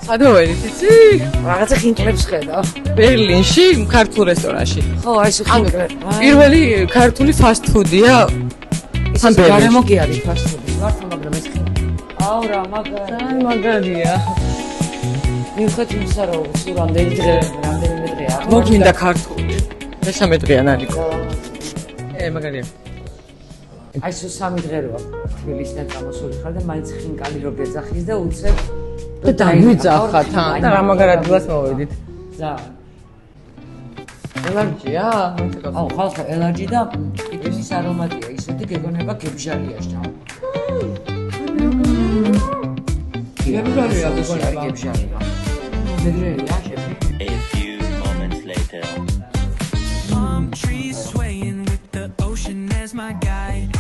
სადავერით იცი? რაღაცა ხინკლებს ხედავ. ბერლინში, ქართულ რესტორანში. ხო, აი ეს ხინკლები. პირველი ქართული fast food-ია. ის გარემო კი არის fast food-ი. ვართ, მაგრამ ეს აუ რა მაგარი. აი მაგარია. მიუხედავად იმისა, რომ სულ რამდენი დღეა. მოგვინდა ქართული. მესამე დღეა ნარიკო. მაგარია. აი სულ 3 დღე როა თბილისიდან გამოსული ხარ და მაინც ხინკალი რო გეძახის და უცებ და დაგვიძახა თან და რა მაგარ ადგილას მოვედით. ზა. ელარჯია? აუ ხალხა ელარჯი და ტიპის არომატია, ისეთი გეგონება გებჟარია შტამ. გებჟარია გეგონება. გებჟარია. მეგრეა შეფი. A few moments later. Trees swaying with the ocean as my guide.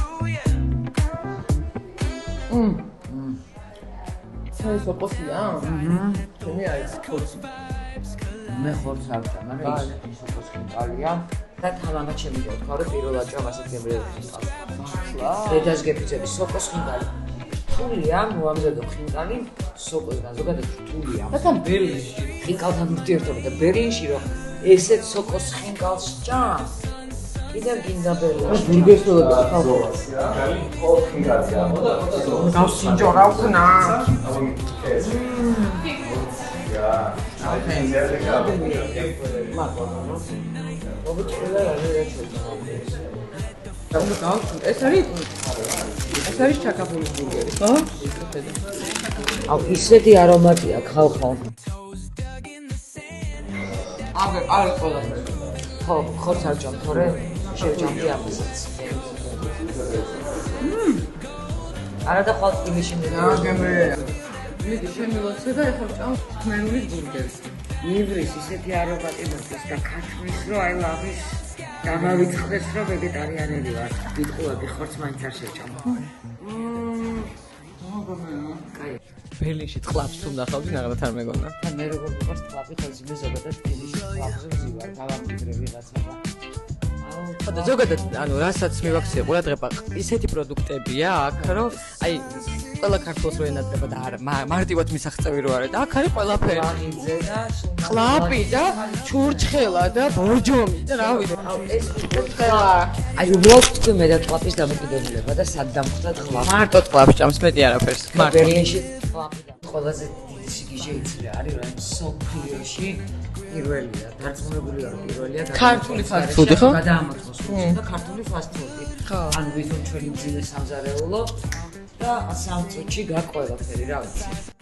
საერთოდ სოფოსია? ჩემი არის ხორცი. მე ხორცს არ ვჭამ, მაგრამ ის სოფოს ხინკალია და თავანაც შემიძლია თქვა, რომ პირველად ჭამ ასეთ გემრიელს ხინკალი. დედას გეფიცები სოფოს ხინკალი. რთულია, მოამზადო ხინკალი სოფოსგან, ზოგადად რთულია. და თან ბერლინში ხინკალთან ურთიერთობა და ბერლინში რომ ესეთ სოკოს ხინკალს ჭამს. კიდევ გინდა ბერლინში. ბურგერსველად ხალხო. გავსინჯორა უკნა. ეს არის ჩაკაპულის ბურგერი, ხო? აუ ისეთი არომატია ხალხო. არის ყველაფერი. ხო, ხორცს არ ჭამ, თორე შევჭამდი ამასაც. არა და ხალხ თბილისში რა გემრიელია. მიდი შემილოცე და ეხლა ვჭამ თქმერულის ბურგერს. ივრის ისეთი არომატი მოდის და ქათმის რო აი ლაღის დამავიწყდეს რომ ვეგეტარიანელი ვარ. ვიტყუები ხორცს მაინც არ შევჭამ. კაი. ბერლინში ტყლაპს თუ ნახავდი ნაღდათ არ მეგონა. და მე როგორ ვიყავს ტყლაპი ხელში მე ზოგადად თბილისში ტყლაპზე ვზივარ, გავამკვიდრე ვიღაცა. ხო და ზოგადად ანუ რასაც მივაქციე ყურადღება ისეთი პროდუქტებია აქ რომ აი ყველა ქართულს რო ენატრება და არა მარტივად მისაღწევი რო არის და აქ არის ყველაფერი აღიძე და ყლაპი და ჩურჩხელა და ბორჯომი და რა ვიცი ეს ჩურჩხელა აი უბრალოდ თქვი მე და ყლაპის დამოკიდებულება და სად დამხვდა ყლაპი მარტო ყლაპს ჭამს მეტი არაფერს მარტო ბერლინში ყლაპი და ყველაზე დიდი სიგიჟე იცი არის რომ სოფლიოში პირველია დარწმუნებული ვარ პირველია ქართული fast food ხო? გადაამოწმოს და ქართული fast food. ხო. ანუ ვიზო ჩვენი ძილე სამზარეულო და სამ წუთში გაყვება ფერი რა ვიცი.